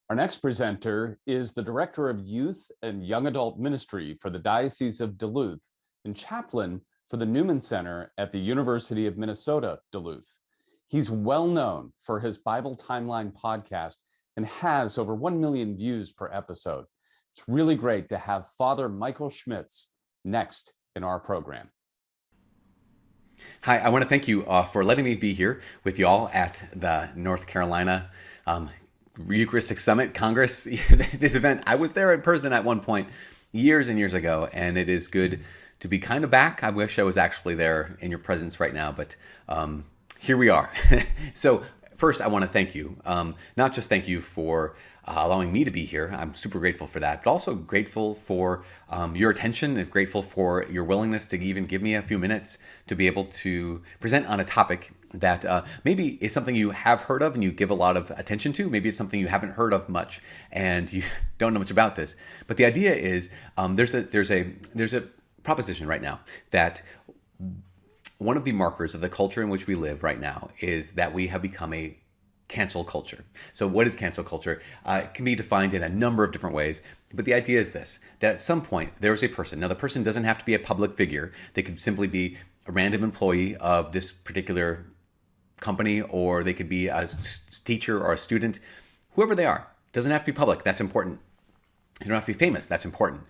Our next presenter is the Director of Youth and Young Adult Ministry for the Diocese of Duluth and chaplain for the Newman Center at the University of Minnesota, Duluth. He's well known for his Bible Timeline podcast and has over 1 million views per episode. It's really great to have Father Michael Schmitz next in our program. Hi, I want to thank you for letting me be here with you all at the North Carolina Eucharistic Summit Congress. This event, I was there in person at one point years and years ago, and it is good to be kind of back. I wish I was actually there in your presence right now, but here we are. So first, I want to thank you. Not just thank you for allowing me to be here. I'm super grateful for that, but also grateful for your attention and grateful for your willingness to even give me a few minutes to be able to present on a topic that maybe is something you have heard of and you give a lot of attention to. Maybe it's something you haven't heard of much and you don't know much about this. But the idea is there's a proposition right now that one of the markers of the culture in which we live right now is that we have become a cancel culture. So what is cancel culture? It can be defined in a number of different ways, but the idea is this, that at some point there is a person. Now the person doesn't have to be a public figure. They could simply be a random employee of this particular company, or they could be a teacher or a student, whoever they are. It doesn't have to be public. That's important. They don't have to be famous. That's important.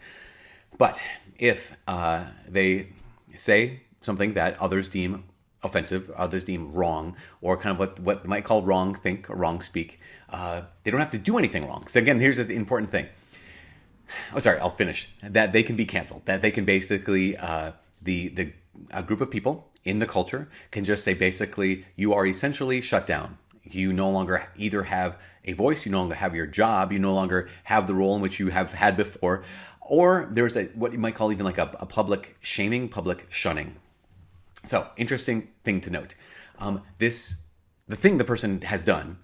But if they say something that others deem offensive, others deem wrong, or kind of what you might call wrong think or wrong speak, they don't have to do anything wrong. So again, here's the important thing. Oh, sorry, I'll finish. That they can be canceled. That they can basically, a group of people in the culture can just say basically, you are essentially shut down. You no longer either have a voice, you no longer have your job, you no longer have the role in which you have had before, or there's what you might call even like a public shaming, public shunning. So, interesting thing to note. The thing the person has done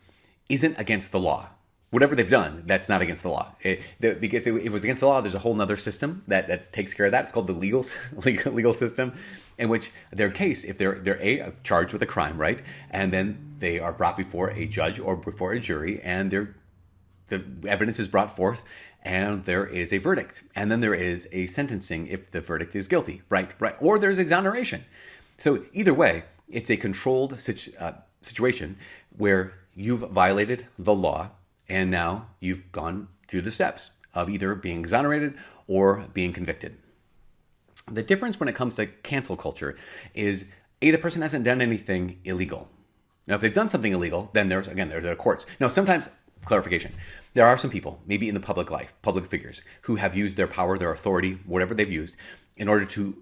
isn't against the law. Whatever they've done, that's not against the law. Because if it was against the law, there's a whole other system that takes care of that. It's called the legal system, in which their case, if they're charged with a crime, right, and then they are brought before a judge or before a jury, and the evidence is brought forth, and there is a verdict, and then there is a sentencing if the verdict is guilty, right, or there's exoneration. So either way, it's a controlled situation where you've violated the law and now you've gone through the steps of either being exonerated or being convicted. The difference when it comes to cancel culture is the person hasn't done anything illegal. Now, if they've done something illegal, then there's the courts. Now, sometimes, clarification, there are some people, maybe in the public life, public figures, who have used their power, their authority, whatever they've used, in order to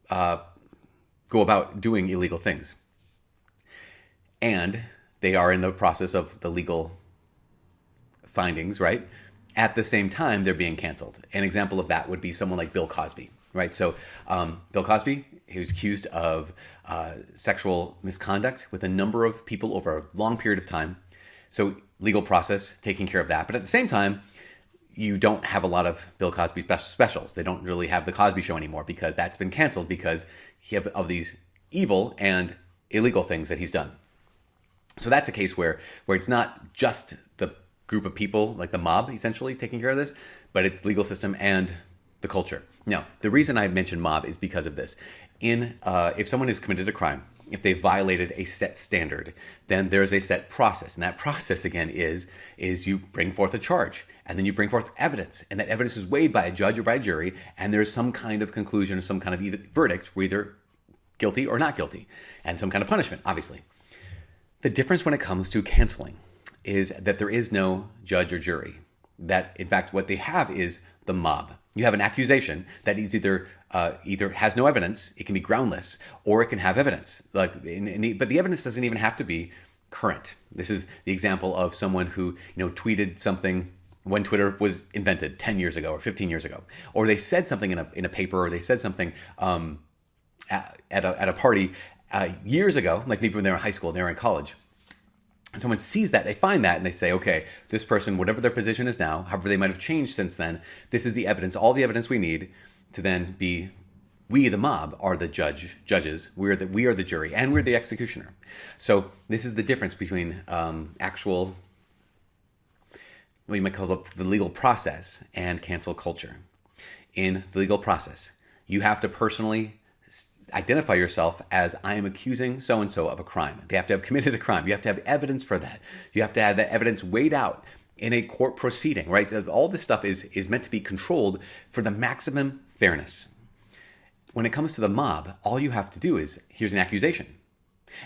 go about doing illegal things. And they are in the process of the legal findings, right? At the same time, they're being canceled. An example of that would be someone like Bill Cosby, right? So Bill Cosby, he was accused of sexual misconduct with a number of people over a long period of time. So legal process, taking care of that. But at the same time, you don't have a lot of Bill Cosby specials. They don't really have the Cosby Show anymore because that's been canceled because of these evil and illegal things that he's done. So that's a case where it's not just the group of people, like the mob, essentially taking care of this, but it's legal system and the culture. Now, the reason I mentioned mob is because of this. If someone has committed a crime, if they violated a set standard, then there's a set process. And that process, again, is you bring forth a charge, and then you bring forth evidence. And that evidence is weighed by a judge or by a jury, and there's some kind of conclusion or some kind of verdict, either guilty or not guilty, and some kind of punishment, obviously. The difference when it comes to canceling is that there is no judge or jury. That, in fact, what they have is the mob. You have an accusation that is either has no evidence, it can be groundless, or it can have evidence. But the evidence doesn't even have to be current. This is the example of someone who tweeted something when Twitter was invented 10 years ago or 15 years ago, or they said something in a paper, or they said something at a party years ago, like maybe when they were in high school, they were in college. And someone sees that, they find that, and they say, okay, this person, whatever their position is now, however they might have changed since then, this is the evidence, all the evidence we need to then be, we the mob are the judges, we are the jury, and we're the executioner. So this is the difference between actual what you might call the legal process and cancel culture. In the legal process, you have to personally identify yourself as, I am accusing so-and-so of a crime. They have to have committed a crime. You have to have evidence for that. You have to have that evidence weighed out in a court proceeding, right? All this stuff is meant to be controlled for the maximum fairness. When it comes to the mob, all you have to do is, here's an accusation.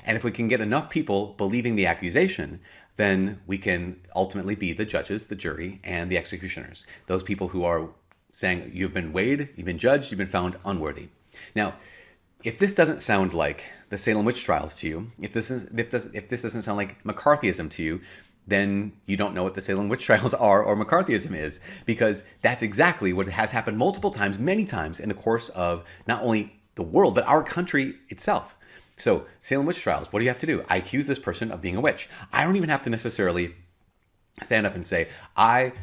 And if we can get enough people believing the accusation, then we can ultimately be the judges, the jury, and the executioners. Those people who are saying, you've been weighed, you've been judged, you've been found unworthy. Now, if this doesn't sound like the Salem witch trials to you, if this doesn't sound like McCarthyism to you, then you don't know what the Salem witch trials are or McCarthyism is, because that's exactly what has happened multiple times, many times in the course of not only the world, but our country itself. So Salem witch trials, what do you have to do? I accuse this person of being a witch. I don't even have to necessarily stand up and say, I,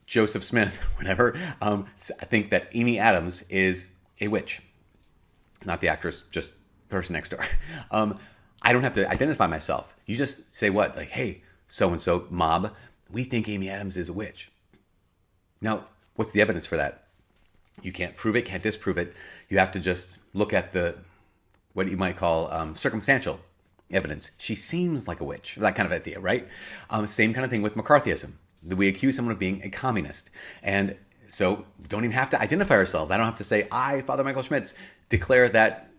Joseph Smith, whatever, I think that Amy Adams is a witch. Not the actress, just the person next door. I don't have to identify myself. You just say what? Like, hey, so-and-so mob, we think Amy Adams is a witch. Now, what's the evidence for that? You can't prove it, can't disprove it. You have to just look at what you might call circumstantial evidence. She seems like a witch, that kind of idea, right? Same kind of thing with McCarthyism. We accuse someone of being a communist. And so we don't even have to identify ourselves. I don't have to say, I, Father Michael Schmitz, declare that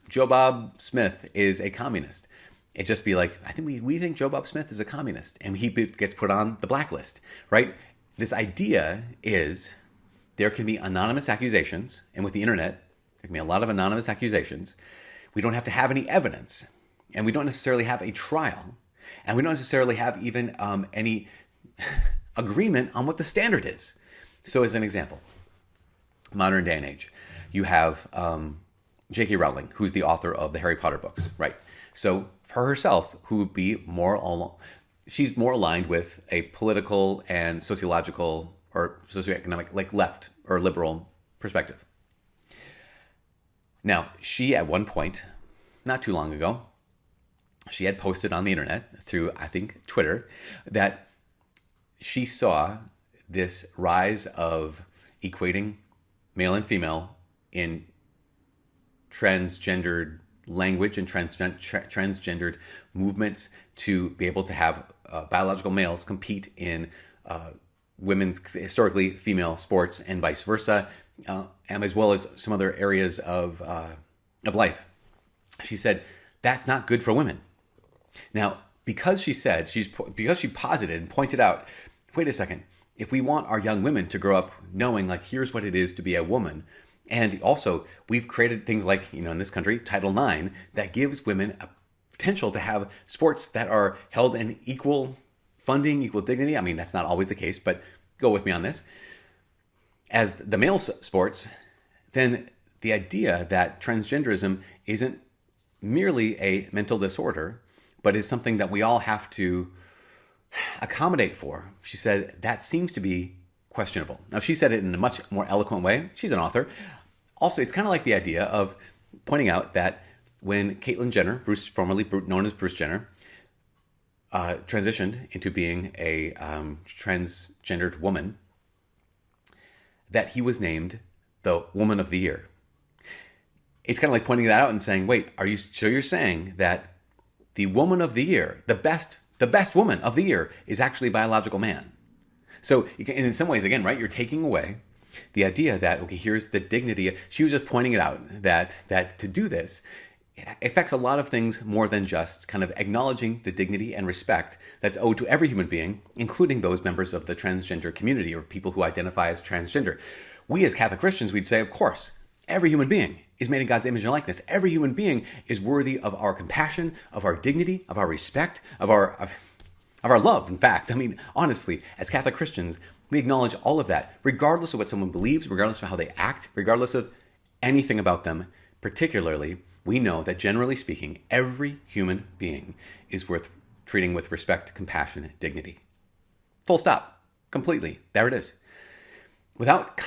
Joe Bob Smith is a communist. It just be like, I think we think Joe Bob Smith is a communist, and he gets put on the blacklist, right? This idea is there can be anonymous accusations, and with the internet, there can be a lot of anonymous accusations. We don't have to have any evidence, and we don't necessarily have a trial, and we don't necessarily have even any agreement on what the standard is. So as an example, modern day and age, you have J.K. Rowling, who's the author of the Harry Potter books, right? So for herself, who would be she's more aligned with a political and sociological or socioeconomic, like left or liberal perspective. Now, she at one point, not too long ago, she had posted on the internet through, I think, Twitter, that she saw this rise of equating male and female in transgendered language and transgendered movements to be able to have biological males compete in women's historically female sports and vice versa, and as well as some other areas of life. She said that's not good for women. Now, because she posited and pointed out, wait a second, if we want our young women to grow up knowing, like, here's what it is to be a woman. And also, we've created things like, in this country, Title IX, that gives women a potential to have sports that are held in equal funding, equal dignity. I mean, that's not always the case, but go with me on this. As the male sports, then the idea that transgenderism isn't merely a mental disorder, but is something that we all have to accommodate for. She said that seems to be questionable. Now, she said it in a much more eloquent way. She's an author. Also, it's kind of like the idea of pointing out that when Caitlyn Jenner, formerly known as Bruce Jenner, transitioned into being a transgendered woman, that he was named the Woman of the Year. It's kind of like pointing that out and saying, wait, you're saying that the Woman of the Year, the best woman of the year, is actually a biological man? So, and in some ways, again, right, you're taking away the idea that, okay, here's the dignity. She was just pointing it out that to do this, it affects a lot of things more than just kind of acknowledging the dignity and respect that's owed to every human being, including those members of the transgender community or people who identify as transgender. We as Catholic Christians, we'd say, of course, every human being is made in God's image and likeness. Every human being is worthy of our compassion, of our dignity, of our respect, of our love. In fact, I mean, honestly, as Catholic Christians, we acknowledge all of that, regardless of what someone believes, regardless of how they act, regardless of anything about them. Particularly, we know that generally speaking, every human being is worth treating with respect, compassion, dignity. Full stop. Completely. There it is. Without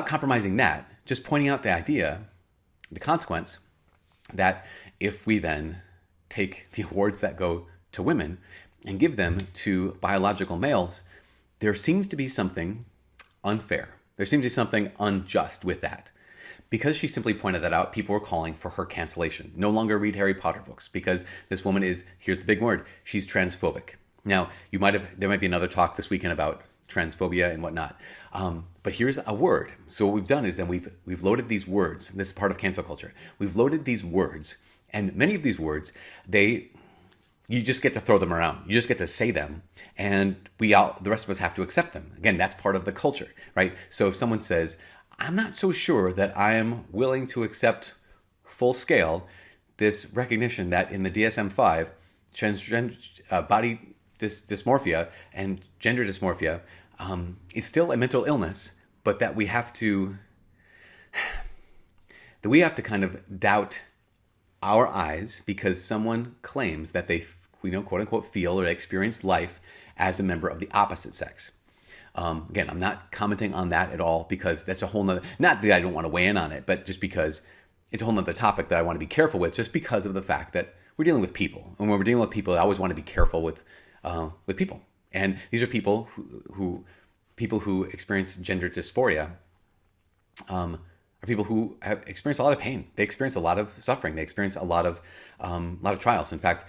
compromising that, just pointing out the idea, the consequence, that if we then take the awards that go to women and give them to biological males, there seems to be something unfair. There seems to be something unjust with that. Because she simply pointed that out, people were calling for her cancellation. No longer read Harry Potter books because this woman is, here's the big word, she's transphobic. Now, there might be another talk this weekend about transphobia and whatnot. But here's a word. So what we've done is then we've loaded these words. This is part of cancel culture. We've loaded these words, and many of these words, you just get to throw them around. You just get to say them, and the rest of us have to accept them. Again, that's part of the culture, right? So if someone says, I'm not so sure that I am willing to accept full scale this recognition that in the DSM-5, body dysmorphia and gender dysmorphia is still a mental illness, but that we have to kind of doubt our eyes because someone claims that they, quote unquote, feel or experience life as a member of the opposite sex. Again, I'm not commenting on that at all because that's a whole nother, not that I don't want to weigh in on it, but just because it's a whole nother topic that I want to be careful with just because of the fact that we're dealing with people. And when we're dealing with people, I always want to be careful with people. And these are people who experience gender dysphoria, are people who have experienced a lot of pain. They experience a lot of suffering. They experience a lot of trials. In fact,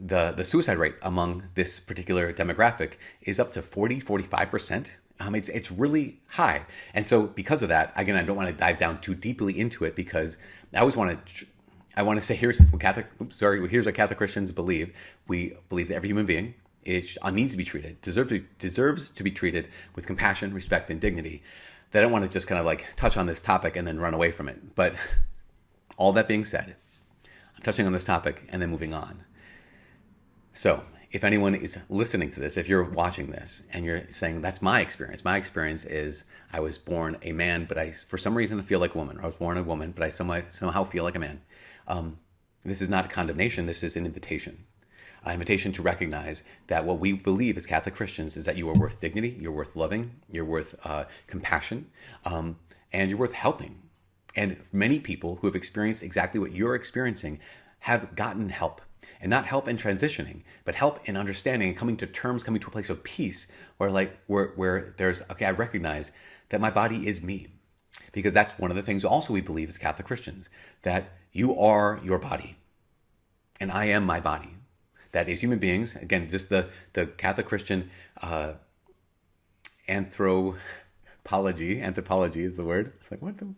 the suicide rate among this particular demographic is up to 45%. It's really high. And so because of that, again, I don't want to dive down too deeply into it because I want to say here's what Catholic Christians believe. We believe that every human being needs to be treated, deserves to be treated with compassion, respect, and dignity. That I don't want to just kind of like touch on this topic and then run away from it. But all that being said, I'm touching on this topic and then moving on. So if anyone is listening to this, if you're watching this and you're saying, that's my experience is I was born a man, but I, for some reason, feel like a woman. Or I was born a woman, but I somehow feel like a man. This is not a condemnation. This is an invitation. An invitation to recognize that what we believe as Catholic Christians is that you are worth dignity, you're worth loving, you're worth compassion, and you're worth helping. And many people who have experienced exactly what you're experiencing have gotten help. And not help in transitioning, but help in understanding and coming to a place of peace where there's, okay, I recognize that my body is me. Because that's one of the things also we believe as Catholic Christians, that you are your body and I am my body. That is human beings, again, just the Catholic Christian anthropology is the word. It's like, what the?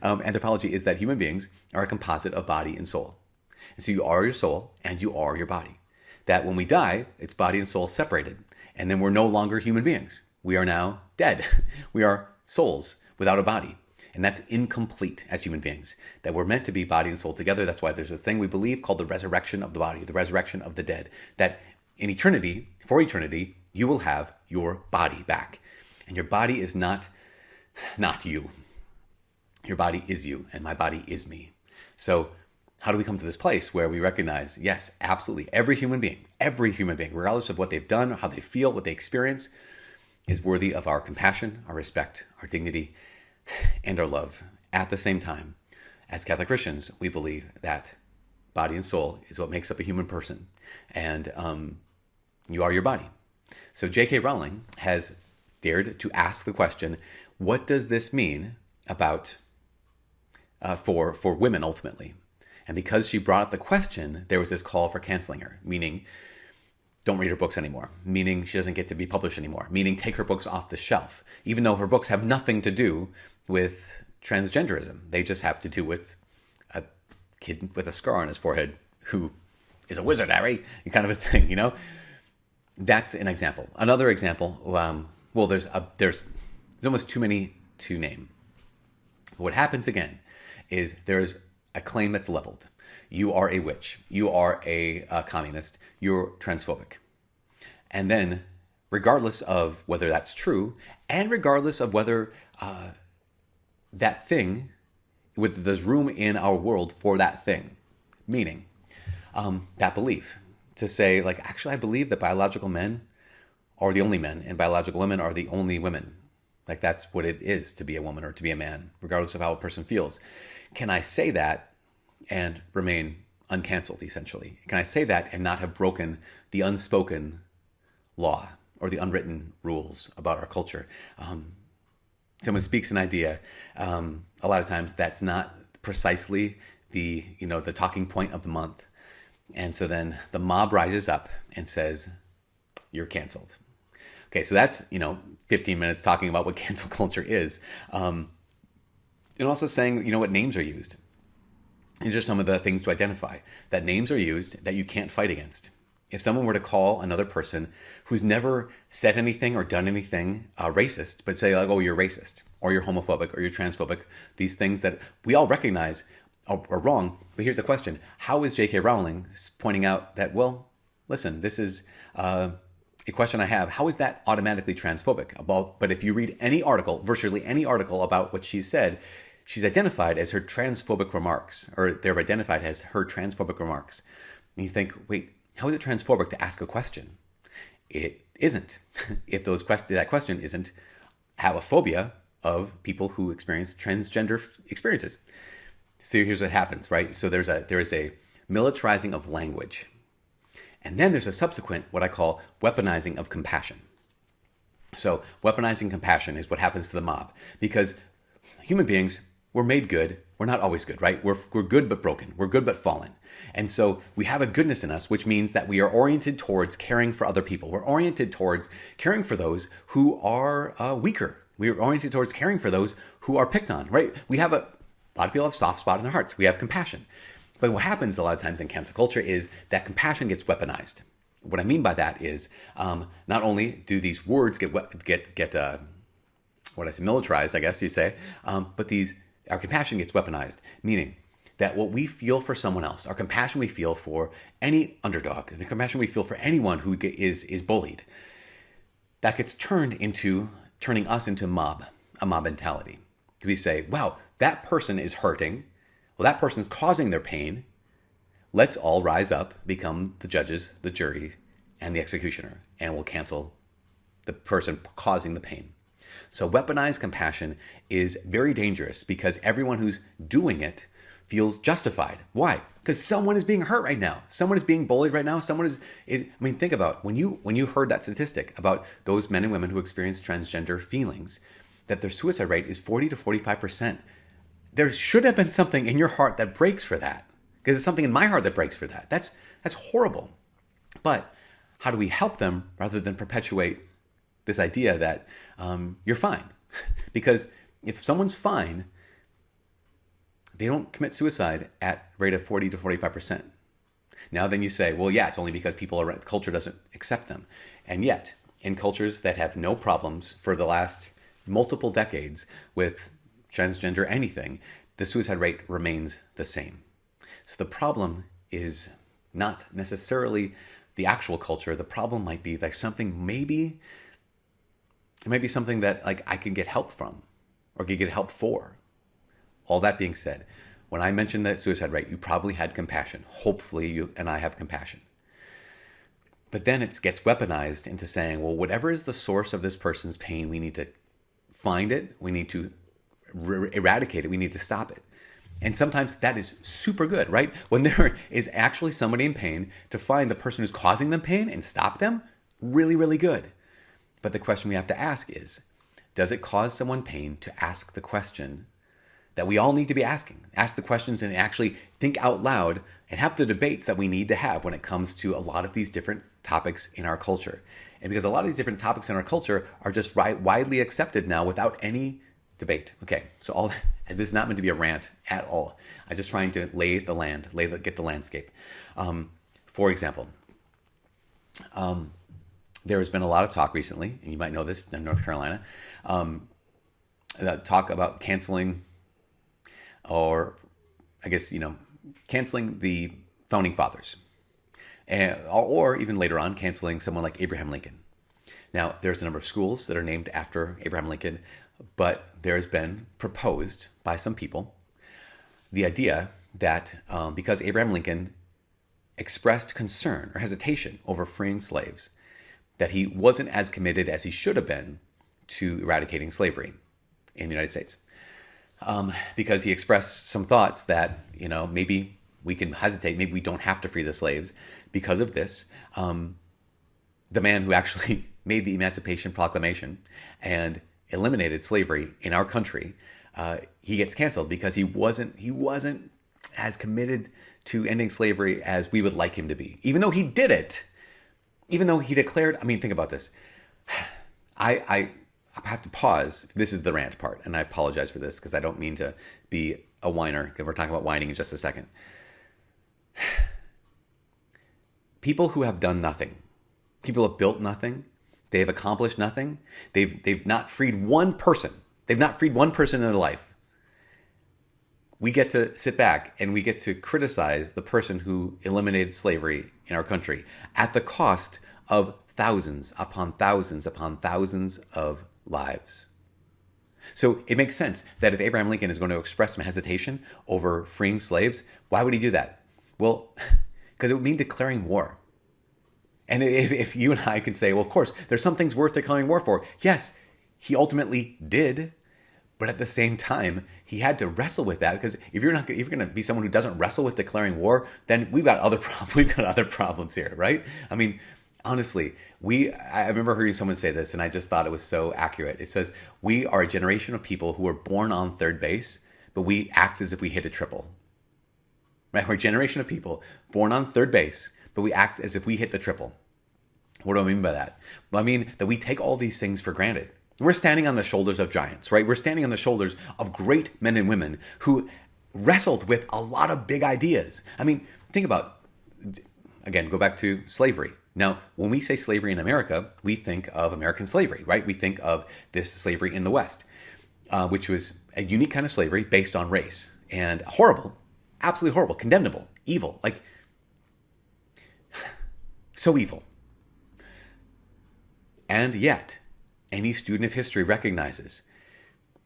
Anthropology is that human beings are a composite of body and soul. And so you are your soul and you are your body. That when we die, it's body and soul separated. And then we're no longer human beings. We are now dead. We are souls without a body. And that's incomplete as human beings. That we're meant to be body and soul together. That's why there's this thing we believe called the resurrection of the body, the resurrection of the dead. That in eternity, for eternity, you will have your body back. And your body is not you. Your body is you, and my body is me. So how do we come to this place where we recognize, yes, absolutely, every human being, regardless of what they've done, how they feel, what they experience, is worthy of our compassion, our respect, our dignity, and our love. At the same time, as Catholic Christians, we believe that body and soul is what makes up a human person, and you are your body. So J.K. Rowling has dared to ask the question, what does this mean about for women ultimately? And because she brought up the question, there was this call for canceling her, meaning don't read her books anymore, meaning she doesn't get to be published anymore, meaning take her books off the shelf, even though her books have nothing to do with transgenderism. They just have to do with a kid with a scar on his forehead who is a wizard, Harry, kind of a thing, you know? That's an example. Another example, there's almost too many to name. What happens again is there's a claim that's leveled. You are a witch. You are a communist. You're transphobic. And then, regardless of whether that's true, and regardless of whether that thing, whether there's room in our world for that thing, meaning that belief, to say, like, actually, I believe that biological men are the only men, and biological women are the only women. Like, that's what it is to be a woman or to be a man, regardless of how a person feels. Can I say that and remain uncanceled, essentially? Can I say that and not have broken the unspoken law or the unwritten rules about our culture. Someone speaks an idea. A lot of times that's not precisely the talking point of the month. And so then the mob rises up and says, you're canceled. Okay, so that's, 15 minutes talking about what cancel culture is. And also saying, what names are used. These are some of the things to identify. That names are used that you can't fight against. If someone were to call another person who's never said anything or done anything racist, but say like, oh, you're racist, or you're homophobic, or you're transphobic, these things that we all recognize are wrong. But here's the question. How is J.K. Rowling pointing out that, well, listen, this is a question I have. How is that automatically transphobic? But if you read any article, virtually any article about what she said, she's identified as her transphobic remarks, or they're identified as her transphobic remarks. And you think, wait, how is it transphobic to ask a question? It isn't. If that question isn't, have a phobia of people who experience transgender experiences. So here's what happens, right? So there is a militarizing of language. And then there's a subsequent, what I call weaponizing of compassion. So weaponizing compassion is what happens to the mob. Because human beings, we're made good. We're not always good, right? We're good but broken. We're good but fallen. And so we have a goodness in us, which means that we are oriented towards caring for other people. We're oriented towards caring for those who are weaker. We're oriented towards caring for those who are picked on, right? A lot of people have soft spot in their hearts. We have compassion. But what happens a lot of times in cancel culture is that compassion gets weaponized. What I mean by that is not only do these words get militarized, I guess you say, but our compassion gets weaponized, meaning that what we feel for someone else, our compassion we feel for any underdog, the compassion we feel for anyone who is bullied, that gets turning us into a mob mentality. We say, wow, that person is hurting. Well, that person's causing their pain. Let's all rise up, become the judges, the jury, and the executioner, and we'll cancel the person causing the pain. So weaponized compassion is very dangerous because everyone who's doing it feels justified. Why? Because someone is being hurt right now. Someone is being bullied right now. Someone is think about when you heard that statistic about those men and women who experience transgender feelings, that their suicide rate is 40 to 45%. There should have been something in your heart that breaks for that. Because there's something in my heart that breaks for that. That's horrible. But how do we help them rather than perpetuate this idea that you're fine? Because if someone's fine, they don't commit suicide at rate of 40 to 45%. Now then you say, well, yeah, it's only because culture doesn't accept them. And yet, in cultures that have no problems for the last multiple decades with transgender anything, the suicide rate remains the same. So the problem is not necessarily the actual culture. The problem might be like something, it might be something that like I can get help from or can get help for. All that being said, when I mentioned that suicide rate, you probably had compassion. Hopefully you and I have compassion. But then it gets weaponized into saying, well, whatever is the source of this person's pain, we need to find it. We need to eradicate it. We need to stop it. And sometimes that is super good, right? When there is actually somebody in pain, to find the person who's causing them pain and stop them, really, really good. But the question we have to ask is, does it cause someone pain to ask the question that we all need to be asking? Ask the questions and actually think out loud and have the debates that we need to have when it comes to a lot of these different topics in our culture. And because a lot of these different topics in our culture are just widely accepted now without any debate. Okay, so all that, this is not meant to be a rant at all. I'm just trying to get the landscape. For example, there has been a lot of talk recently, and you might know this in North Carolina, talk about canceling, or I guess, canceling the founding fathers, or even later on, canceling someone like Abraham Lincoln. Now, there's a number of schools that are named after Abraham Lincoln, but there has been proposed by some people the idea that because Abraham Lincoln expressed concern or hesitation over freeing slaves, that he wasn't as committed as he should have been to eradicating slavery in the United States. Because he expressed some thoughts that, maybe we can hesitate, maybe we don't have to free the slaves because of this. The man who actually made the Emancipation Proclamation and eliminated slavery in our country, he gets canceled because he wasn't as committed to ending slavery as we would like him to be. Even though he did it, even though he declared, I mean, think about this. I have to pause. This is the rant part, and I apologize for this because I don't mean to be a whiner, because we're talking about whining in just a second. People who have done nothing, people who have built nothing, they have accomplished nothing, they've not freed one person. They've not freed one person in their life. We get to sit back and we get to criticize the person who eliminated slavery in our country at the cost of thousands upon thousands upon thousands of lives. So it makes sense that if Abraham Lincoln is going to express some hesitation over freeing slaves, why would he do that? Well, because it would mean declaring war. And if you and I can say, well, of course, there's some things worth declaring war for. Yes, he ultimately did. But at the same time, he had to wrestle with that, because if you're going to be someone who doesn't wrestle with declaring war, then we've got other problems here, right? I mean, honestly, I remember hearing someone say this, and I just thought it was so accurate. It says, we are a generation of people who were born on third base, but we act as if we hit a triple. Right? We're a generation of people born on third base, but we act as if we hit the triple. What do I mean by that? Well, I mean that we take all these things for granted. We're standing on the shoulders of giants, right? We're standing on the shoulders of great men and women who wrestled with a lot of big ideas. I mean, think about, again, go back to slavery. Now, when we say slavery in America, we think of American slavery, right? We think of this slavery in the West, which was a unique kind of slavery based on race, and horrible, absolutely horrible, condemnable, evil, like so evil. And yet, any student of history recognizes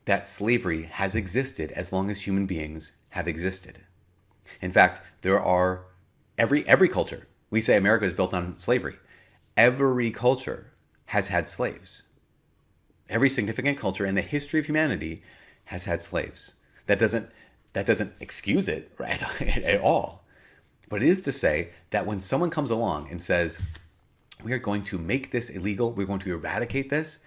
that slavery has existed as long as human beings have existed. In fact, there are every culture. We say America is built on slavery. Every culture has had slaves. Every significant culture in the history of humanity has had slaves. That doesn't excuse it, right, at all. But it is to say that when someone comes along and says, we are going to make this illegal, we're going to eradicate this,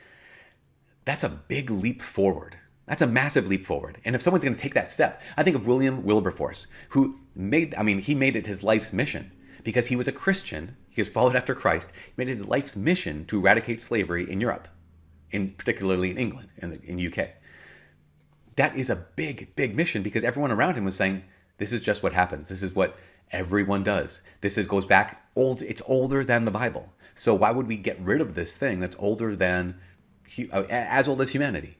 that's a big leap forward. That's a massive leap forward. And if someone's going to take that step, I think of William Wilberforce, who made it his life's mission, because he was a Christian, he was followed after Christ, he made it his life's mission to eradicate slavery in Europe, particularly in England and in the UK. That is a big, big mission, because everyone around him was saying, this is just what happens. This is what everyone does. Goes back old. It's older than the Bible. So why would we get rid of this thing that's older than, as old as humanity?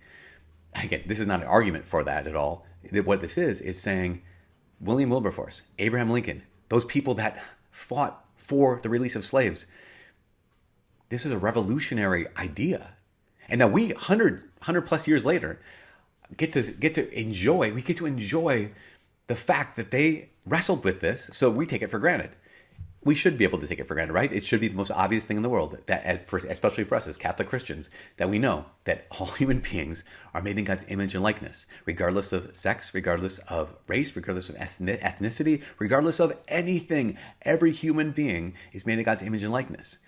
Again, this is not an argument for that at all. What this is saying, William Wilberforce, Abraham Lincoln, those people that fought for the release of slaves, this is a revolutionary idea. And now we, 100 plus years later, get to enjoy the fact that they wrestled with this, so we take it for granted. We should be able to take it for granted, right? It should be the most obvious thing in the world, especially for us as Catholic Christians, that we know that all human beings are made in God's image and likeness, regardless of sex, regardless of race, regardless of ethnicity, regardless of anything. Every human being is made in God's image and likeness.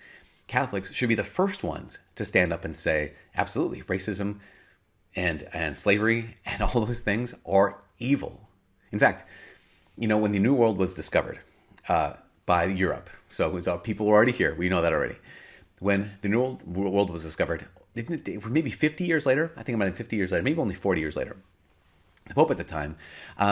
Catholics should be the first ones to stand up and say, absolutely, racism and slavery and all those things are evil. In fact, when the New World was discovered by Europe, so people were already here, we know that already. When the New World was discovered, maybe 50 years later, I think it might have been 50 years later, maybe only 40 years later, the Pope at the time,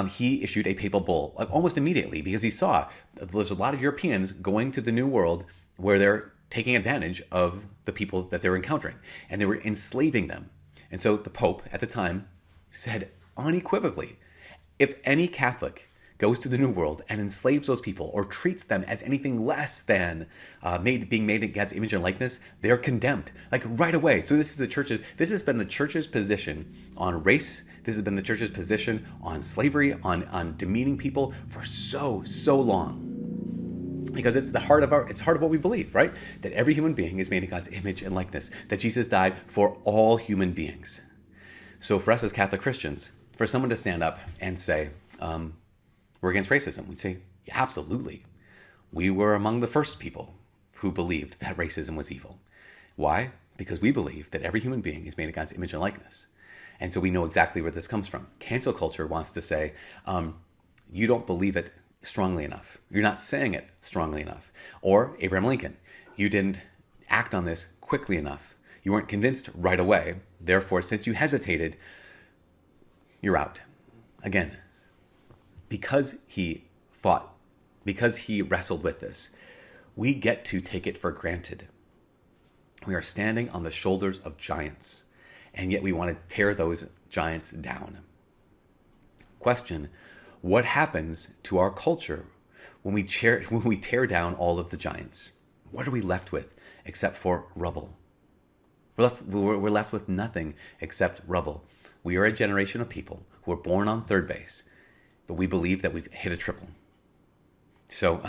he issued a papal bull, like almost immediately, because he saw there's a lot of Europeans going to the New World where they're taking advantage of the people that they were encountering, and they were enslaving them. And so the Pope at the time said unequivocally, if any Catholic goes to the New World and enslaves those people or treats them as anything less than being made in God's image and likeness, they're condemned, like right away. So this has been the church's position on race. This has been the church's position on slavery, on demeaning people for so long. Because it's the heart of what we believe, right? That every human being is made in God's image and likeness, that Jesus died for all human beings. So for us as Catholic Christians, for someone to stand up and say, we're against racism, we'd say, yeah, absolutely. We were among the first people who believed that racism was evil. Why? Because we believe that every human being is made in God's image and likeness. And so we know exactly where this comes from. Cancel culture wants to say, you don't believe it strongly enough. You're not saying it strongly enough. Or Abraham Lincoln, you didn't act on this quickly enough. You weren't convinced right away. Therefore, since you hesitated, you're out. Again, because he fought, because he wrestled with this, we get to take it for granted. We are standing on the shoulders of giants, and yet we want to tear those giants down. Question: what happens to our culture when we tear down all of the giants? What are we left with except for rubble? We're left with nothing except rubble. We are a generation of people who are born on third base, but we believe that we've hit a triple. So,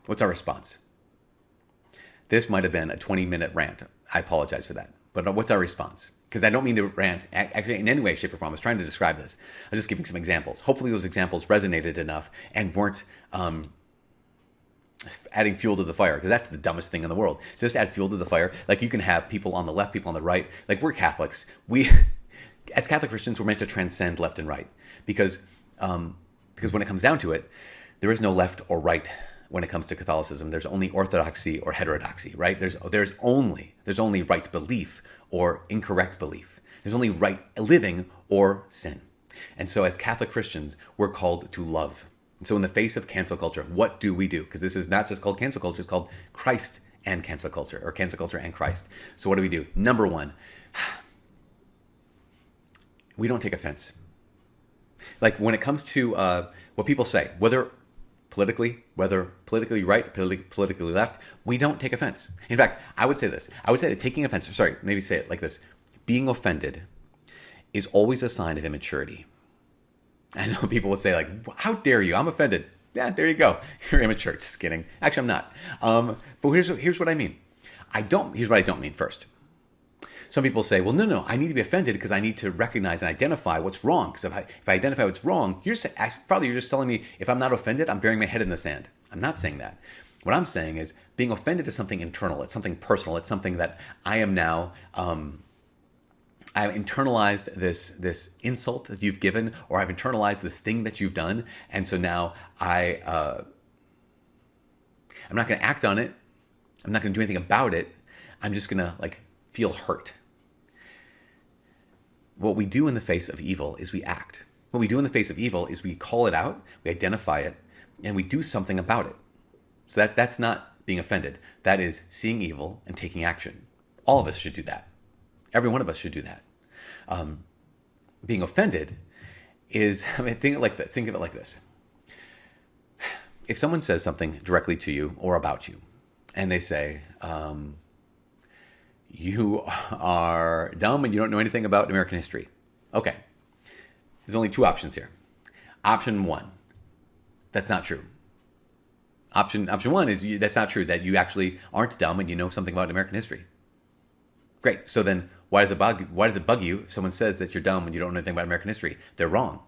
what's our response? This might have been a 20-minute rant. I apologize for that. But what's our response? Because I don't mean to rant actually in any way, shape, or form. I was trying to describe this. I was just giving some examples. Hopefully those examples resonated enough and weren't adding fuel to the fire, because that's the dumbest thing in the world. Just add fuel to the fire. Like, you can have people on the left, people on the right. Like, we're Catholics. As Catholic Christians, we're meant to transcend left and right. Because when it comes down to it, there is no left or right. When it comes to Catholicism, there's only orthodoxy or heterodoxy, right? There's only right belief or incorrect belief. There's only right living or sin. And so as Catholic Christians, we're called to love. And so in the face of cancel culture, what do we do? Because this is not just called cancel culture, it's called Christ and cancel culture, or cancel culture and Christ. So what do? Number one, we don't take offense. Like, when it comes to what people say, whether politically right, politically left, we don't take offense. In fact, I would say this. I would say that taking offense, maybe say it like this. Being offended is always a sign of immaturity. I know people would say, like, how dare you? I'm offended. Yeah, there you go. You're immature. Just kidding. Actually, I'm not. But here's what I mean. Here's what I don't mean first. Some people say, well, no, I need to be offended because I need to recognize and identify what's wrong. Because if I identify what's wrong, you're just telling me if I'm not offended, I'm burying my head in the sand. I'm not saying that. What I'm saying is being offended is something internal. It's something personal. It's something that I am now, I've internalized this insult that you've given, or I've internalized this thing that you've done. And so now I'm not going to act on it. I'm not going to do anything about it. I'm just going to feel hurt. What we do in the face of evil is we act. What we do in the face of evil is we call it out, we identify it, and we do something about it. So that's not being offended. That is seeing evil and taking action. All of us should do that. Every one of us should do that. Being offended is, think of it like this. If someone says something directly to you or about you, and they say, you are dumb and you don't know anything about American history. Okay. There's only two options here. Option one, that's not true. Option one is that's not true, that you actually aren't dumb and you know something about American history. Great. So then why does it bug you if someone says that you're dumb and you don't know anything about American history? They're wrong.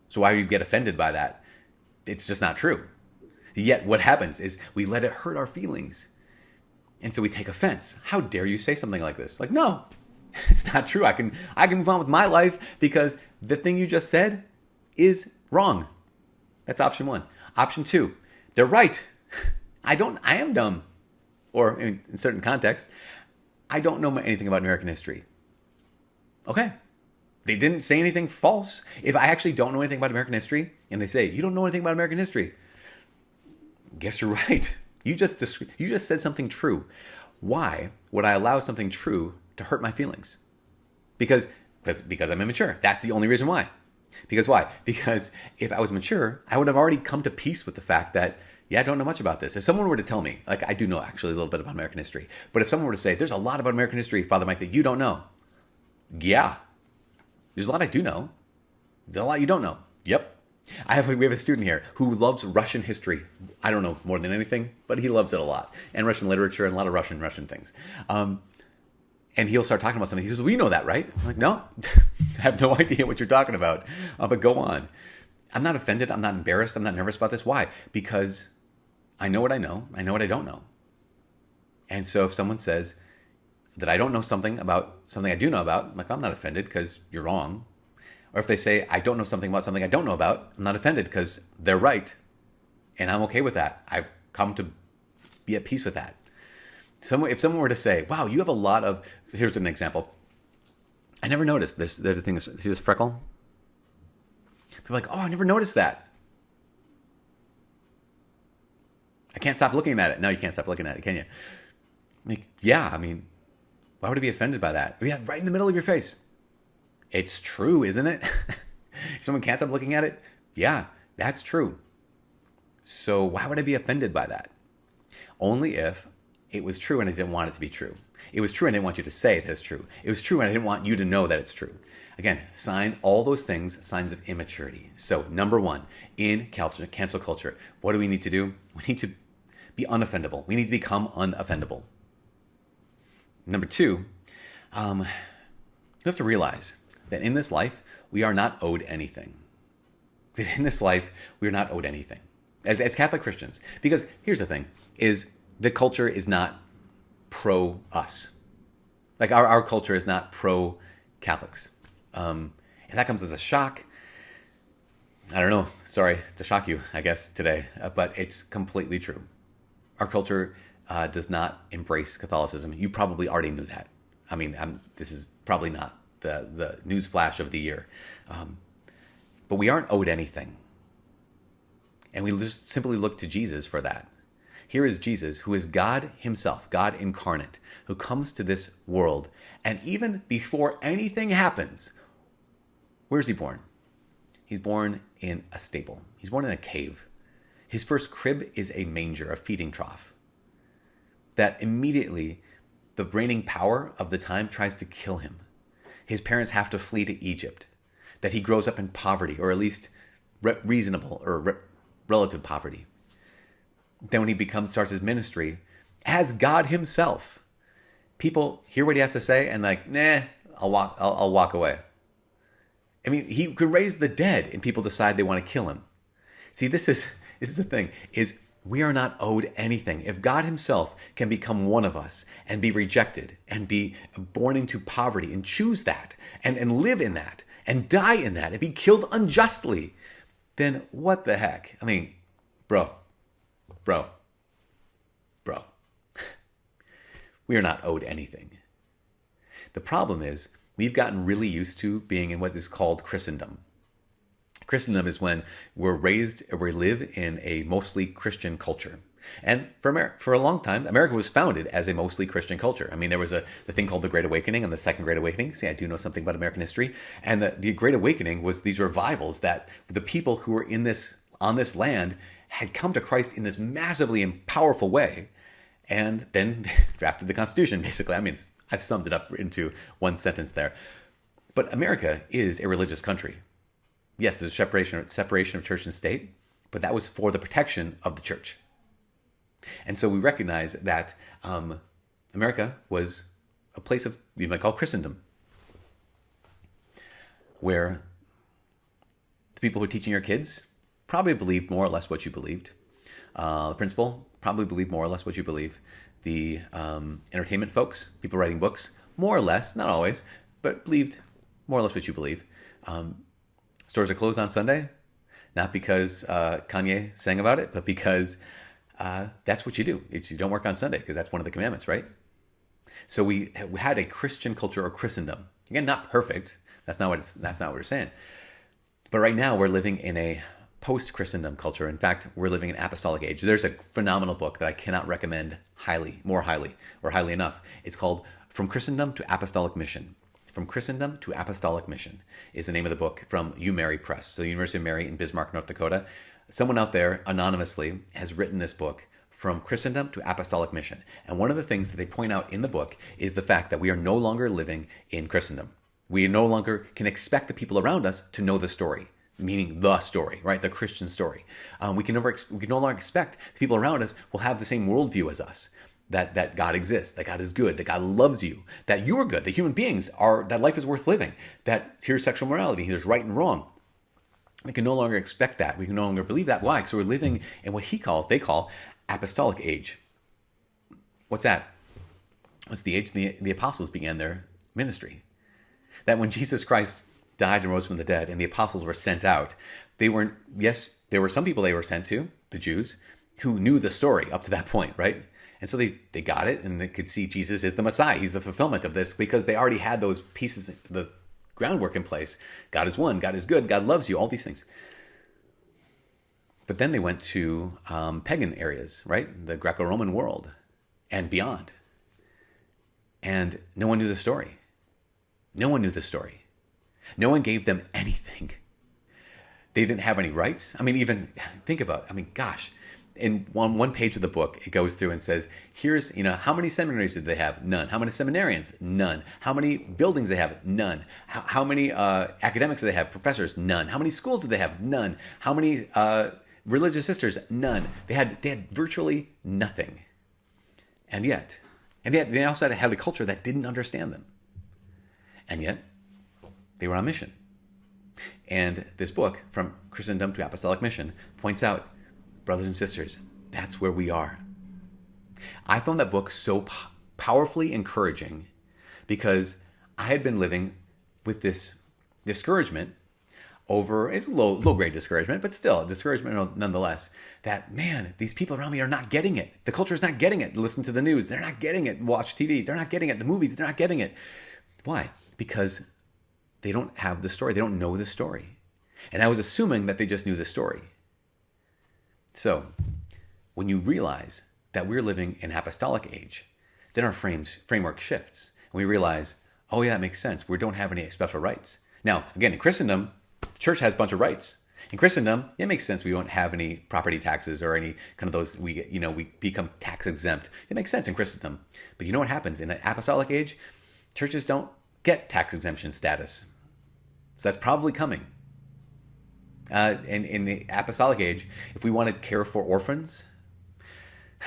So why do you get offended by that? It's just not true. Yet what happens is we let it hurt our feelings. And so we take offense. How dare you say something like this? Like, no, it's not true. I can move on with my life because the thing you just said is wrong. That's option one. Option two, they're right. I am dumb. Or in certain contexts, I don't know anything about American history. Okay. They didn't say anything false. If I actually don't know anything about American history and they say, you don't know anything about American history, guess you're right. You just said something true. Why would I allow something true to hurt my feelings? Because I'm immature. That's the only reason why. Because why? Because if I was mature, I would have already come to peace with the fact that, yeah, I don't know much about this. If someone were to tell me, I do know actually a little bit about American history, but if someone were to say, there's a lot about American history, Father Mike, that you don't know. Yeah. There's a lot I do know. There's a lot you don't know. Yep. We have a student here who loves Russian history. I don't know more than anything, but he loves it a lot. And Russian literature and a lot of Russian things. And he'll start talking about something. He says, well, you know that, right? I'm like, no, I have no idea what you're talking about. But go on. I'm not offended. I'm not embarrassed. I'm not nervous about this. Why? Because I know what I know. I know what I don't know. And so if someone says that I don't know something about something I do know about, I'm like, I'm not offended because you're wrong. Or if they say I don't know something about something I don't know about, I'm not offended because they're right. And I'm okay with that. I've come to be at peace with that. If someone were to say, wow, you have a lot of, here's an example. I never noticed this. The thing is, see this freckle? People are like, oh, I never noticed that. I can't stop looking at it. No, you can't stop looking at it, can you? Like, yeah, I mean, why would I be offended by that? Yeah, right in the middle of your face. It's true, isn't it? If someone can't stop looking at it, yeah, that's true. So why would I be offended by that? Only if it was true and I didn't want it to be true. It was true and I didn't want you to say that it's true. It was true and I didn't want you to know that it's true. Again, all those things, signs of immaturity. So number one, in cancel culture, what do we need to do? We need to be unoffendable. We need to become unoffendable. Number two, you have to realize that in this life, we are not owed anything. That in this life, we are not owed anything as Catholic Christians. Because here's the thing, is the culture is not pro-us. Like our culture is not pro-Catholics. And that comes as a shock. I don't know. Sorry to shock you, I guess, today. But it's completely true. Our culture does not embrace Catholicism. You probably already knew that. I mean, this is probably not the news flash of the year. But we aren't owed anything. And we just simply look to Jesus for that. Here is Jesus, who is God himself, God incarnate, who comes to this world. And even before anything happens, where's he born? He's born in a stable. He's born in a cave. His first crib is a manger, a feeding trough. That immediately the reigning power of the time tries to kill him. His parents have to flee to Egypt. That he grows up in poverty, or at least reasonable or relative poverty. Then when he starts his ministry as God himself, people hear what he has to say and like, nah, I'll walk away. I mean, he could raise the dead and people decide they want to kill him. See, this is the thing, is we are not owed anything. If God himself can become one of us and be rejected and be born into poverty and choose that and live in that and die in that and be killed unjustly, then what the heck? I mean, bro. We are not owed anything. The problem is we've gotten really used to being in what is called Christendom. Christendom is when we're raised or we live in a mostly Christian culture. And for a long time, America was founded as a mostly Christian culture. I mean, there was the thing called the Great Awakening and the Second Great Awakening. See, I do know something about American history. And the Great Awakening was these revivals that the people who were on this land had come to Christ in this massively and powerful way, and then drafted the Constitution, basically. I mean, I've summed it up into one sentence there. But America is a religious country. Yes, there's a separation of church and state, but that was for the protection of the church. And so we recognize that America was a place of, you might call Christendom, where the people who are teaching your kids probably believed more or less what you believed. The principal probably believed more or less what you believe. The entertainment folks, people writing books, more or less, not always, but believed more or less what you believe. Stores are closed on Sunday, not because Kanye sang about it, but because that's what you do. You don't work on Sunday because that's one of the commandments, right? So we had a Christian culture or Christendom. Again, not perfect. That's not what we're saying. But right now we're living in a post-Christendom culture. In fact, we're living in Apostolic Age. There's a phenomenal book that I cannot recommend more highly enough. It's called From Christendom to Apostolic Mission. From Christendom to Apostolic Mission is the name of the book from UMary Press. So University of Mary in Bismarck, North Dakota. Someone out there anonymously has written this book, From Christendom to Apostolic Mission. And one of the things that they point out in the book is the fact that we are no longer living in Christendom. We no longer can expect the people around us to know the story, meaning the story, right? The Christian story. We can no longer expect the people around us will have the same worldview as us. That God exists, that God is good, that God loves you, that you are good, that human beings are, that life is worth living, that here's sexual morality, here's right and wrong. We can no longer expect that. We can no longer believe that. Why? Because we're living in what they call Apostolic Age. What's that? was the age the apostles began their ministry. That when Jesus Christ died and rose from the dead and the apostles were sent out, they weren't, yes, there were some people they were sent to, the Jews, who knew the story up to that point, right? And so they got it, and they could see Jesus is the Messiah. He's the fulfillment of this, because they already had those pieces, the groundwork in place. God is one, God is good, God loves you, all these things. But then they went to pagan areas, right? The Greco-Roman world and beyond. And no one knew the story. No one knew the story. No one gave them anything. They didn't have any rights. I mean, even think about, gosh, in one page of the book, it goes through and says, here's, how many seminaries did they have? None. How many seminarians? None. How many buildings they have? None. How many academics do they have? Professors? None. How many schools did they have? None. How many religious sisters? None. They had virtually nothing. And yet they also had a culture that didn't understand them. And yet they were on mission. And this book, From Christendom to Apostolic Mission, points out, brothers and sisters, that's where we are. I found that book so powerfully encouraging, because I had been living with this discouragement over, it's low-grade discouragement, but still discouragement nonetheless, that, man, these people around me are not getting it. The culture is not getting it. Listen to the news. They're not getting it. Watch TV. They're not getting it. The movies, they're not getting it. Why? Because they don't have the story. They don't know the story. And I was assuming that they just knew the story. So, when you realize that we're living in apostolic age, then our framework shifts. And we realize, oh yeah, that makes sense. We don't have any special rights. Now, again, in Christendom, the church has a bunch of rights. In Christendom, it makes sense we don't have any property taxes or any kind of those, we become tax exempt. It makes sense in Christendom. But you know what happens? In an apostolic age, churches don't get tax exemption status. So that's probably coming. In the apostolic age, if we want to care for orphans,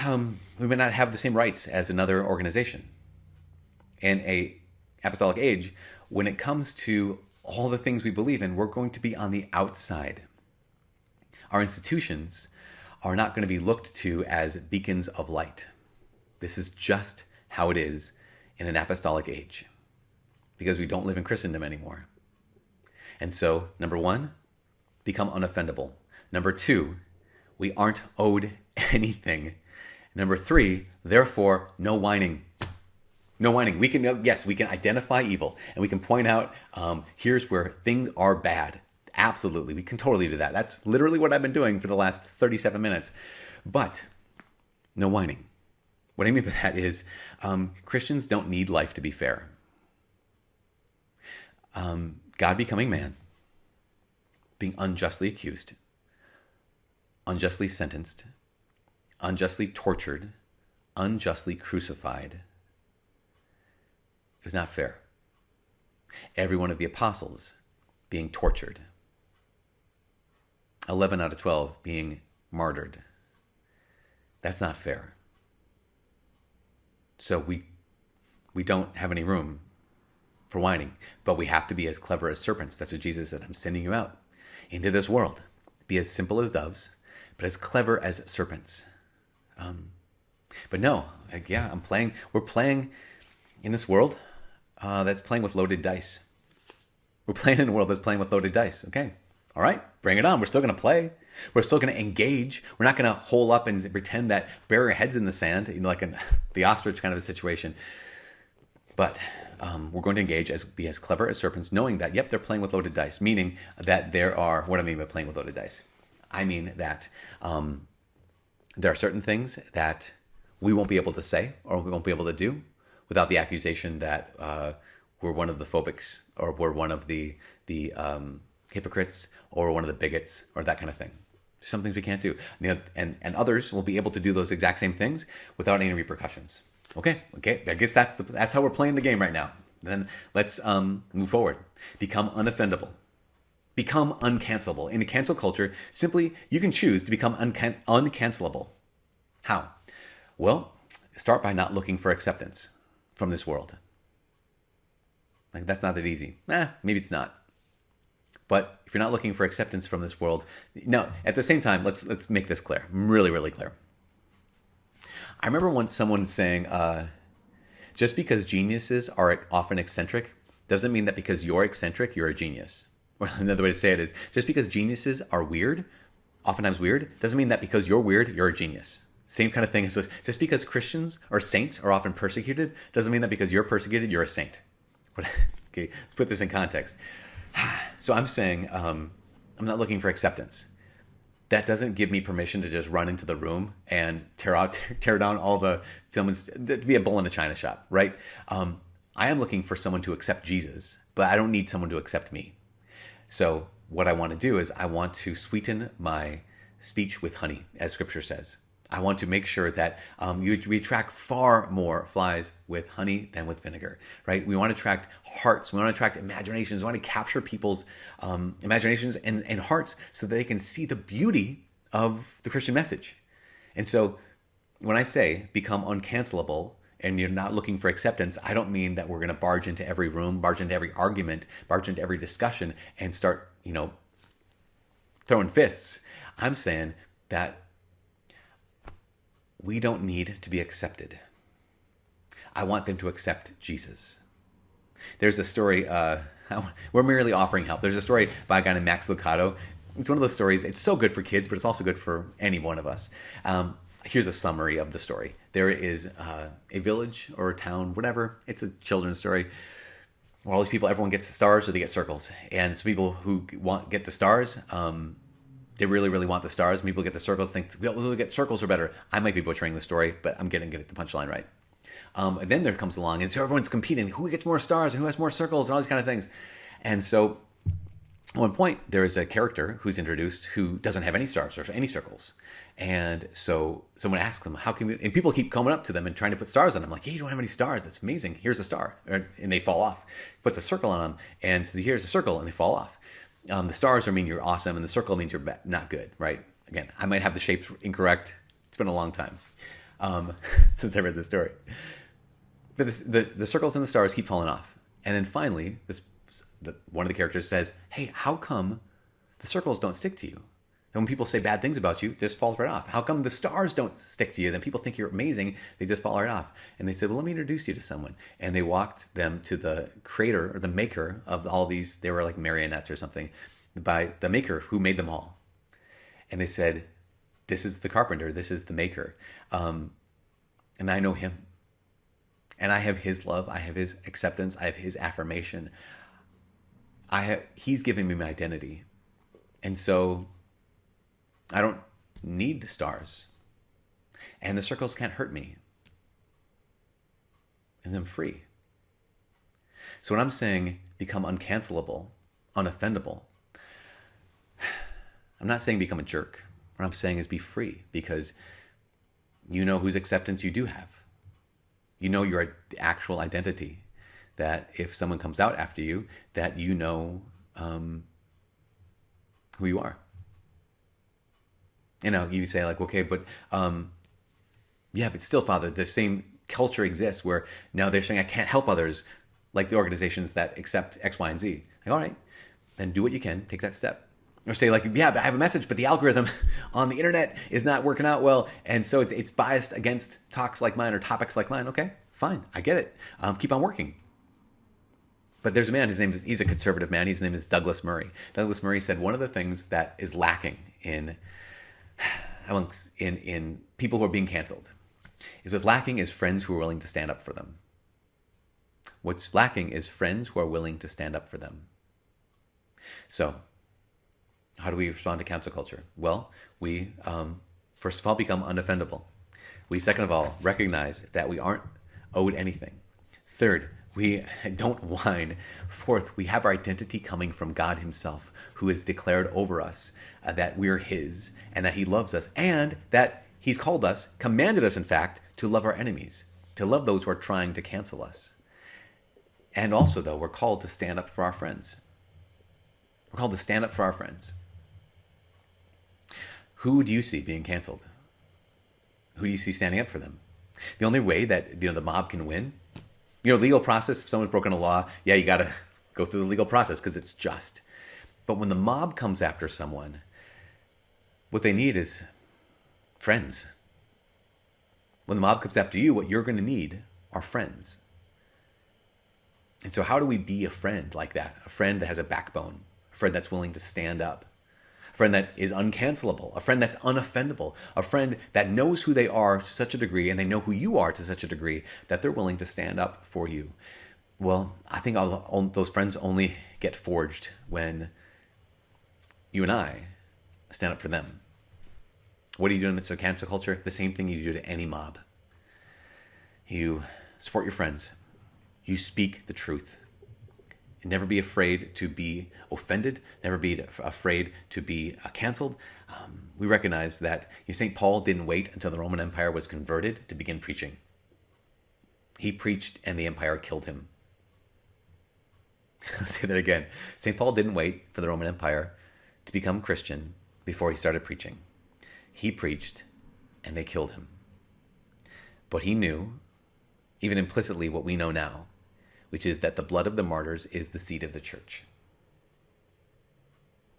we may not have the same rights as another organization. In a apostolic age, when it comes to all the things we believe in, we're going to be on the outside. Our institutions are not going to be looked to as beacons of light. This is just how it is in an apostolic age, because we don't live in Christendom anymore. And so, number one, become unoffendable. Number two, we aren't owed anything. Number three, therefore, no whining. No whining. We can identify evil, and we can point out, here's where things are bad. Absolutely. We can totally do that. That's literally what I've been doing for the last 37 minutes. But no whining. What I mean by that is, Christians don't need life to be fair. God becoming man, being unjustly accused, unjustly sentenced, unjustly tortured, unjustly crucified, is not fair. Every one of the apostles being tortured, 11 out of 12 being martyred, that's not fair. So we don't have any room for whining, but we have to be as clever as serpents. That's what Jesus said. I'm sending you out into this world. Be as simple as doves, but as clever as serpents. But no, we're playing in this world that's playing with loaded dice. We're playing in a world that's playing with loaded dice. Okay, all right, bring it on. We're still going to play. We're still going to engage. We're not going to hole up and pretend that bury our heads in the sand, like the ostrich kind of a situation. But we're going to engage, be as clever as serpents, knowing that, yep, they're playing with loaded dice, meaning that what I mean by playing with loaded dice? I mean that there are certain things that we won't be able to say or we won't be able to do without the accusation that we're one of the phobics, or we're one of the hypocrites, or one of the bigots, or that kind of thing. There's some things we can't do. And others will be able to do those exact same things without any repercussions. Okay. I guess that's how we're playing the game right now. Then let's move forward. Become unoffendable. Become uncancelable. In a cancel culture, simply you can choose to become uncancelable. How? Well, start by not looking for acceptance from this world. Like, that's not that easy. Maybe it's not. But if you're not looking for acceptance from this world, no. At the same time, let's make this clear, really, really clear. I remember once someone saying, Just because geniuses are often eccentric doesn't mean that because you're eccentric, you're a genius. Or another way to say it is, just because geniuses are weird, oftentimes weird, doesn't mean that because you're weird, you're a genius. Same kind of thing as just because Christians or saints are often persecuted, doesn't mean that because you're persecuted, you're a saint. Okay, let's put this in context. So I'm saying I'm not looking for acceptance. That doesn't give me permission to just run into the room and tear down all the films, to be a bull in a china shop, right? I am looking for someone to accept Jesus, but I don't need someone to accept me. So what I want to do is I want to sweeten my speech with honey, as Scripture says. I want to make sure that we attract far more flies with honey than with vinegar, right? We want to attract hearts. We want to attract imaginations. We want to capture people's imaginations and hearts so that they can see the beauty of the Christian message. And so when I say become uncancelable and you're not looking for acceptance, I don't mean that we're going to barge into every room, barge into every argument, barge into every discussion and start, throwing fists. I'm saying that we don't need to be accepted. I want them to accept Jesus. There's a story, we're merely offering help. There's a story by a guy named Max Lucado. It's one of those stories, it's so good for kids, but it's also good for any one of us. Here's a summary of the story. There is a village or a town, whatever. It's a children's story. Where all these people, everyone gets the stars or they get circles. And some people who get the stars, they really, really want the stars. People get the circles, think, we'll get circles are better. I might be butchering the story, but I'm getting the punchline right. And then there comes along, and so everyone's competing. Who gets more stars and who has more circles and all these kind of things. And so at one point, there is a character who's introduced who doesn't have any stars or any circles. And so someone asks them, how can we, and people keep coming up to them and trying to put stars on them. Like, hey, you don't have any stars. That's amazing. Here's a star. And they fall off. Puts a circle on them and says, here's a circle, and they fall off. The stars mean you're awesome, and the circle means you're not good, right? Again, I might have the shapes incorrect. It's been a long time since I read this story. But the circles and the stars keep falling off. And then finally, one of the characters says, hey, how come the circles don't stick to you? And when people say bad things about you, this falls right off. How come the stars don't stick to you? Then people think you're amazing. They just fall right off. And they said, well, let me introduce you to someone. And they walked them to the creator or the maker of all these. They were like marionettes or something, by the maker who made them all. And they said, this is the carpenter. This is the maker. And I know him. And I have his love. I have his acceptance. I have his affirmation. He's giving me my identity. And so I don't need the stars. And the circles can't hurt me. And I'm free. So when I'm saying become uncancelable, unoffendable, I'm not saying become a jerk. What I'm saying is be free, because you know whose acceptance you do have. You know your actual identity. That if someone comes out after you, that you know who you are. You say like, okay, but yeah, but still, Father, the same culture exists where now they're saying I can't help others, like the organizations that accept X, Y, and Z. Like, all right, then do what you can, take that step. Or say like, yeah, but I have a message, but the algorithm on the internet is not working out well, and so it's biased against talks like mine or topics like mine. Okay, fine, I get it. Keep on working. But there's a man, he's a conservative man. His name is Douglas Murray. Douglas Murray said one of the things that is lacking in people who are being canceled, what's lacking is friends who are willing to stand up for them. What's lacking is friends who are willing to stand up for them. So, how do we respond to cancel culture? Well, we, first of all, become unoffendable. We, second of all, recognize that we aren't owed anything. Third, we don't whine. Fourth, we have our identity coming from God himself, who has declared over us that we're his and that he loves us, and that he's called us, commanded us, in fact, to love our enemies, to love those who are trying to cancel us. And also, though, we're called to stand up for our friends. We're called to stand up for our friends. Who do you see being canceled? Who do you see standing up for them? The only way that the mob can win, legal process, if someone's broken a law, yeah, you got to go through the legal process because it's just. But when the mob comes after someone, what they need is friends. When the mob comes after you, what you're going to need are friends. And so how do we be a friend like that? A friend that has a backbone, a friend that's willing to stand up, a friend that is uncancelable, a friend that's unoffendable, a friend that knows who they are to such a degree and they know who you are to such a degree that they're willing to stand up for you. Well, I think all those friends only get forged when you and I stand up for them. What do you do in the cancel culture? The same thing you do to any mob. You support your friends. You speak the truth. And never be afraid to be offended. Never be afraid to be canceled. We recognize that St. Paul didn't wait until the Roman Empire was converted to begin preaching. He preached and the empire killed him. I'll say that again. St. Paul didn't wait for the Roman Empire to become Christian before he started preaching. He preached and they killed him. But he knew, even implicitly, what we know now, which is that the blood of the martyrs is the seed of the church.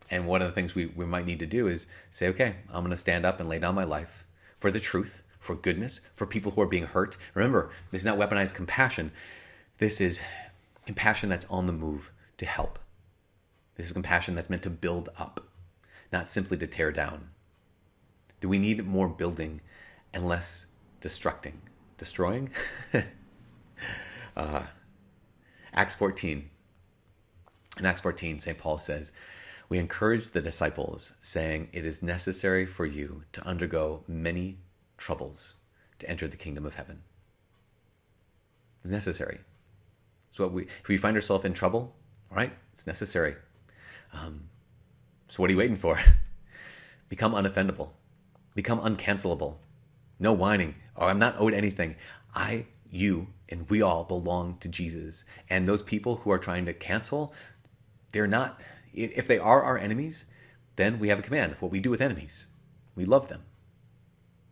And one of the things we might need to do is say, okay, I'm going to stand up and lay down my life for the truth, for goodness, for people who are being hurt. Remember, this is not weaponized compassion. This is compassion that's on the move to help. This is compassion that's meant to build up, not simply to tear down. Do we need more building and less destroying? Acts 14. In Acts 14, St. Paul says, we encourage the disciples, saying, it is necessary for you to undergo many troubles to enter the kingdom of heaven. It's necessary. So if we find ourselves in trouble, all right, it's necessary. So what are you waiting for? Become unoffendable. Become uncancelable. No whining. Oh, I'm not owed anything. You, and we all belong to Jesus. And those people who are trying to cancel, they're not, if they are our enemies, then we have a command. What we do with enemies, we love them.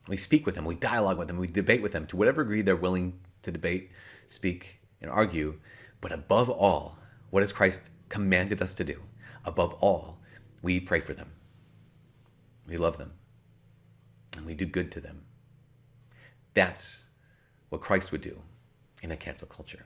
We speak with them. We dialogue with them. We debate with them to whatever degree they're willing to debate, speak, and argue. But above all, what has Christ commanded us to do? Above all, we pray for them. We love them. And we do good to them. That's what Christ would do in a cancel culture.